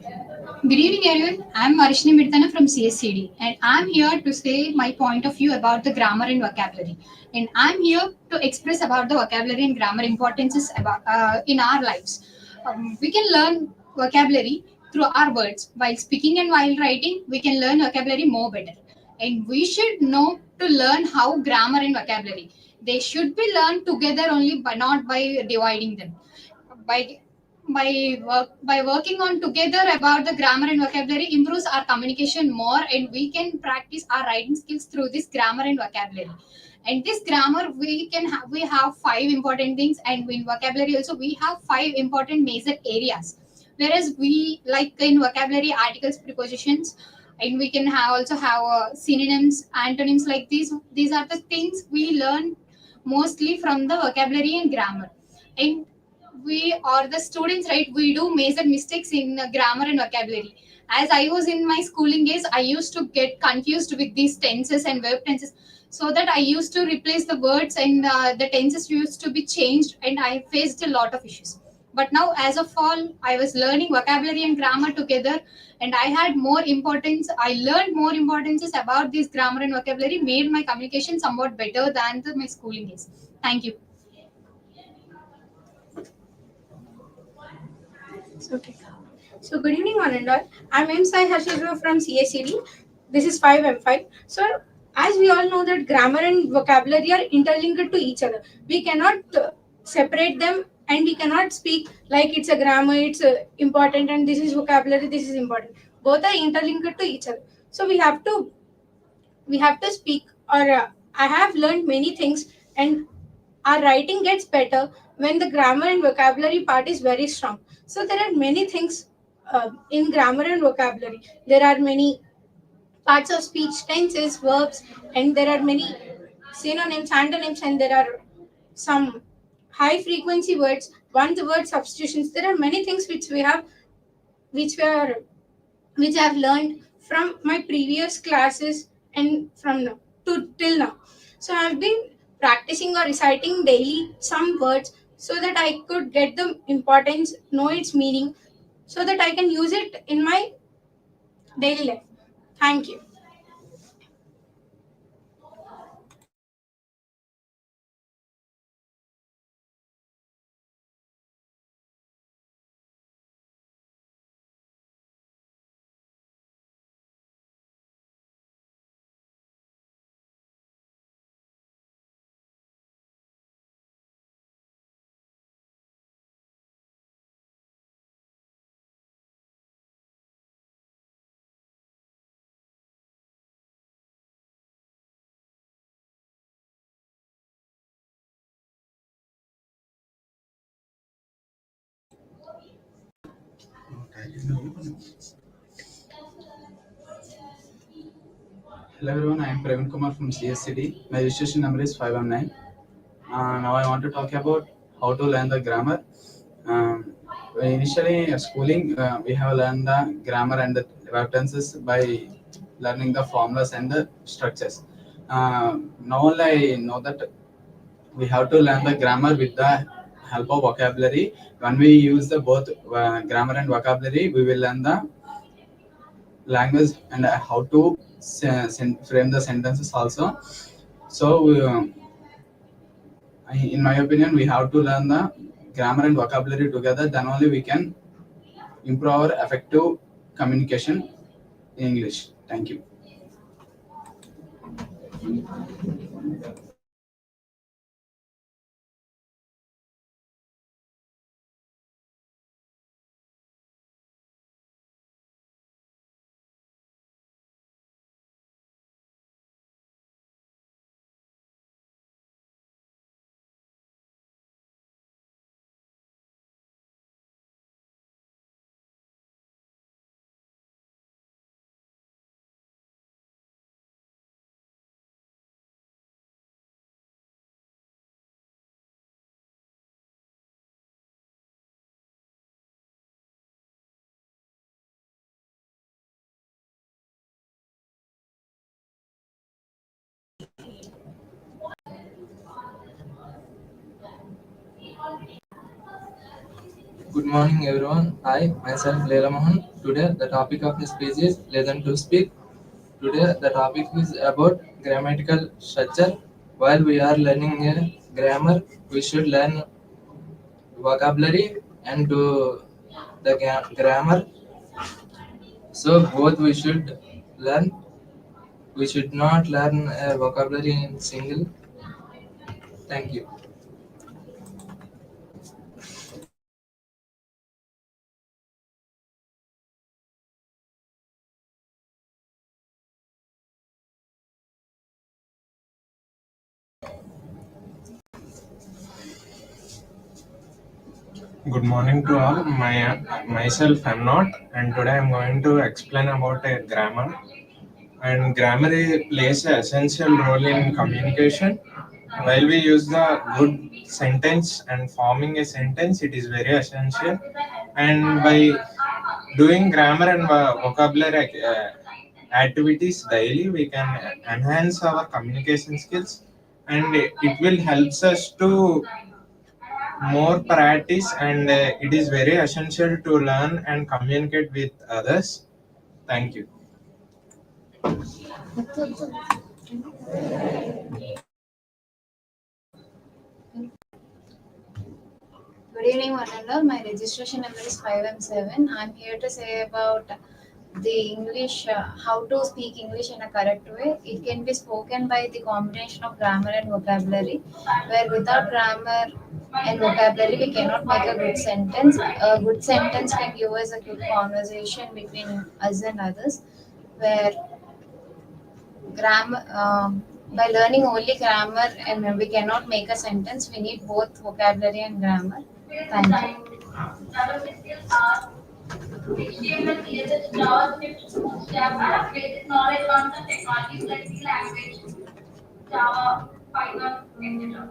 Good evening, everyone. I'm Marishni Mirtana from CSE-D, and I'm here to say my point of view about the grammar and vocabulary. And I'm here to express about the vocabulary and grammar importances about in our lives. We can learn vocabulary through our words while speaking and while writing. We can learn vocabulary more better, and we should know to learn how grammar and vocabulary. They should be learned together only, but not by dividing them by by working on together about the grammar and vocabulary improves our communication more, and we can practice our writing skills through this grammar and vocabulary. And this grammar we have five important things, and in vocabulary also we have five important major areas. Whereas we like in vocabulary articles, prepositions, and we can have also have synonyms, antonyms, like these are the things we learn mostly from the vocabulary and grammar. And we or the students, right, we do major mistakes in grammar and vocabulary. As I was in my schooling days, I used to get confused with these tenses and verb tenses, so that I used to replace the words, and the tenses used to be changed, and I faced a lot of issues. But now, as of all, I was learning vocabulary and grammar together, and I had more importance, I learned more importances about this grammar and vocabulary, made my communication somewhat better than my schooling days. Thank you. Okay. So good evening, one and all. I'm M. Sai Harshadra from CSE-D. This is 5M5. So as we all know that grammar and vocabulary are interlinked to each other. We cannot separate them, and we cannot speak like it's a grammar, it's important, and this is vocabulary, this is important. Both are interlinked to each other. So we have to speak, or I have learned many things, and our writing gets better when the grammar and vocabulary part is very strong. So there are many things in grammar and vocabulary. There are many parts of speech, tenses, verbs, and there are many synonyms, antonyms, and there are some high frequency words, one word substitutions. There are many things which were which I have learned from my previous classes and from now to till now. So I've been practicing or reciting daily some words so that I could get the importance, know its meaning, so that I can use it in my daily life. Thank you. Hello everyone, I am Praveen Kumar from CSE-D. My registration number is 519. Now I want to talk about how to learn the grammar. Initially, at schooling, we have learned the grammar and the verb tenses by learning the formulas and the structures. Now only I know that we have to learn the grammar with the help of vocabulary. When we use the both grammar and vocabulary, we will learn the language and how to frame the sentences also. So in my opinion, we have to learn the grammar and vocabulary together, then only we can improve our effective communication in English. Thank you. Good morning, everyone. I, myself, Leela Mohan, Today, the topic of the speech is listen to speak. Today, the topic is about grammatical structure. While we are learning a grammar, we should learn vocabulary and do the grammar. So both we should learn. We should not learn a vocabulary in single. Thank you. Good morning to all. Myself, I'm not, and today I'm going to explain about a grammar. And grammar plays an essential role in communication. While we use the good sentence and forming a sentence, it is very essential. And by doing grammar and vocabulary activities daily, we can enhance our communication skills, and it will help us to more practice, and it is very essential to learn and communicate with others. Thank you. Good evening, one and all. My registration number is 5M7. I'm here to say about the English, how to speak English in a correct way. It can be spoken by the combination of grammar and vocabulary, where without grammar and vocabulary, we cannot make a good sentence. A good sentence can give us a good conversation between us and others, where grammar, by learning only grammar and we cannot make a sentence, we need both vocabulary and grammar. Thank you. HTML, CSS, JavaScript, Bootstrap. I have basic knowledge on the technologies like C language, Java, Python, etc.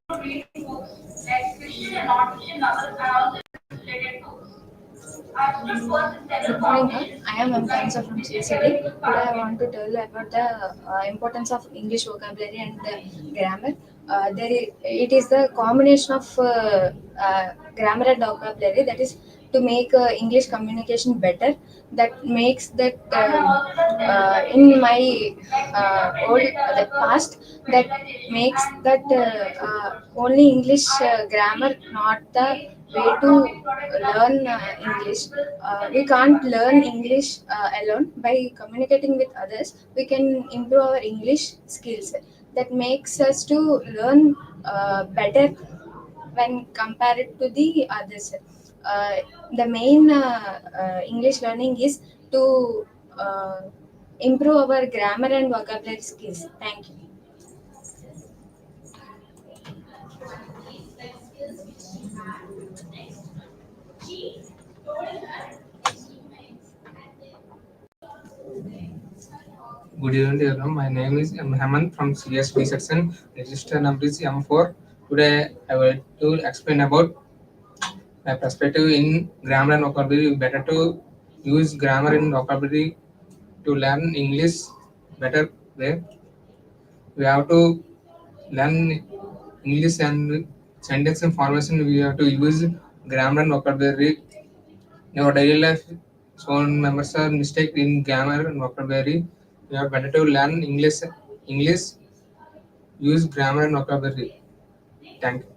My reading books like fiction and non-fiction novels and also illustrated books. Good morning, I am Kansa from CSE-D. Today I want to tell about the importance of English vocabulary and grammar. It is the combination of grammar and vocabulary that is to make English communication better. That makes that in my old the past that makes that only English grammar not the way to learn English. We can't learn English alone. By communicating with others, we can improve our English skills. That makes us to learn better when compared to the others. Uh, the main English learning is to improve our grammar and vocabulary skills. Thank you. Good evening, everyone. My name is Hemant from CSB section. Register number is M4. Today, I will to explain about my perspective in grammar and vocabulary. Better to use grammar and vocabulary to learn English better way. We have to learn English and sentence and formation. We have to use grammar and vocabulary in our daily life. So members are mistake in grammar and vocabulary. We have better to learn English. English use grammar and vocabulary. Thank you.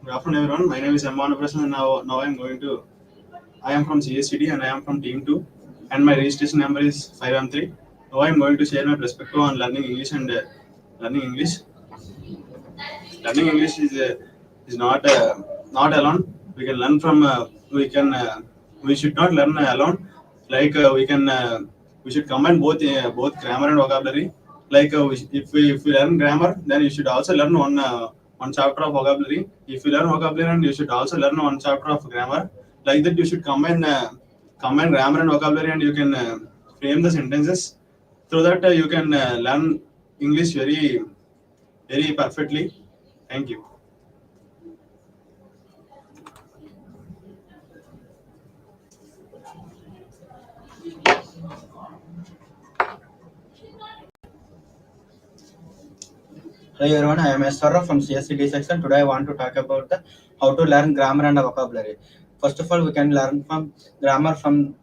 Good afternoon, everyone. My name is Amman Prasad, and now I'm going to. I am from CSE-D and I am from Team 2, and my registration number is 5M3. Now I'm going to share my perspective on learning English and learning English. Learning English is not alone. We can learn from we should not learn alone. Like we should combine both grammar and vocabulary. Like if we learn grammar, then you should also learn one chapter of vocabulary. If you learn vocabulary, and you should also learn one chapter of grammar. Like that, you should combine grammar and vocabulary, and you can frame the sentences. Through that, you can learn English very perfectly. Thank you. Hello everyone, I am Eswara from CSE-D section. Today I want to talk about the how to learn grammar and vocabulary. First of all, we can learn from grammar from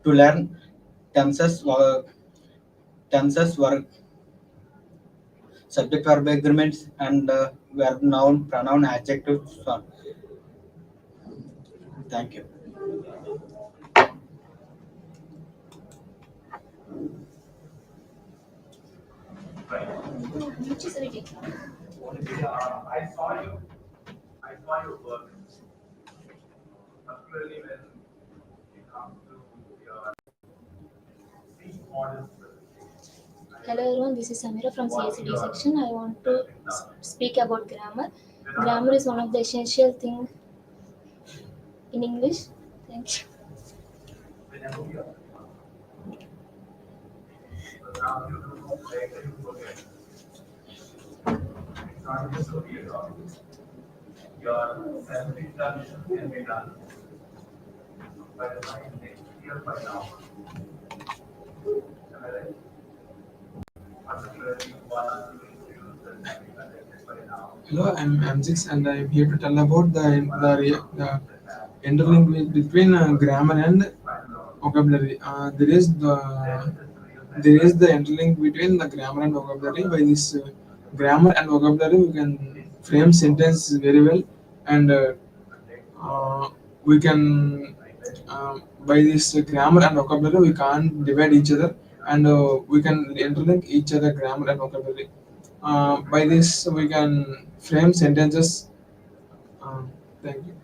to learn tenses, tenses, verb, subject verb agreements, and verb, noun, pronoun, adjective. So on. Thank you. Which is reading. Hello everyone, this is Samira from CSE-D section. I want to speak about grammar. Grammar is one of the essential thing in English. Thank you. Hello, I'm Six, and I'm here to tell about the interlink between grammar and vocabulary. There is the interlink between the grammar and vocabulary. By this grammar and vocabulary, we can frame sentence very well, and we can by this grammar and vocabulary we can't divide each other, and we can interlink each other grammar and vocabulary. By this we can frame sentences. Thank you.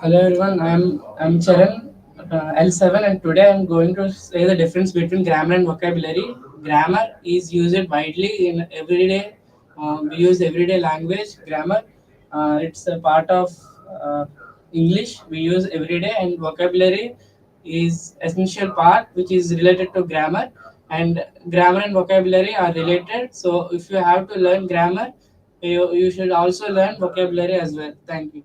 Hello everyone, I'm Charan, L7, and today I'm going to say the difference between grammar and vocabulary. Grammar is used widely in everyday. We use everyday language. Grammar, it's a part of uh, English. We use everyday, and vocabulary is essential part which is related to grammar. And grammar and vocabulary are related. So if you have to learn grammar, you should also learn vocabulary as well. Thank you.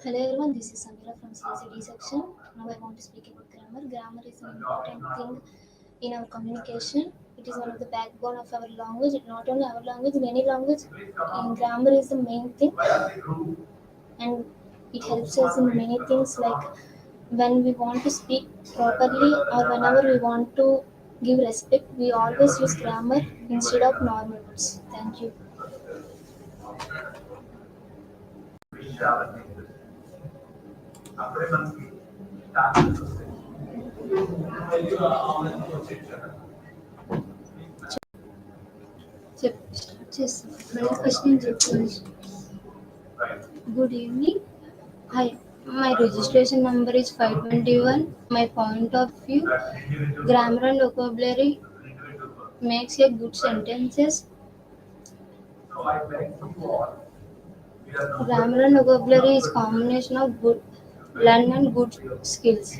Hello everyone, this is Samira from CSE-D section. Now I want to speak about grammar. Grammar is an important thing in our communication. It is one of the backbone of our language. Not only our language, in any language, grammar is the main thing, and it helps us in many things like when we want to speak properly or whenever we want to give respect, we always use grammar instead of normal words. Thank you. Start చేస్తాం. మళ్ళీ question చెప్పండి. Good evening. Hi, my registration number is 521. My point of view, grammar and vocabulary makes a good sentences. Grammar and vocabulary is combination of good learn and good skills.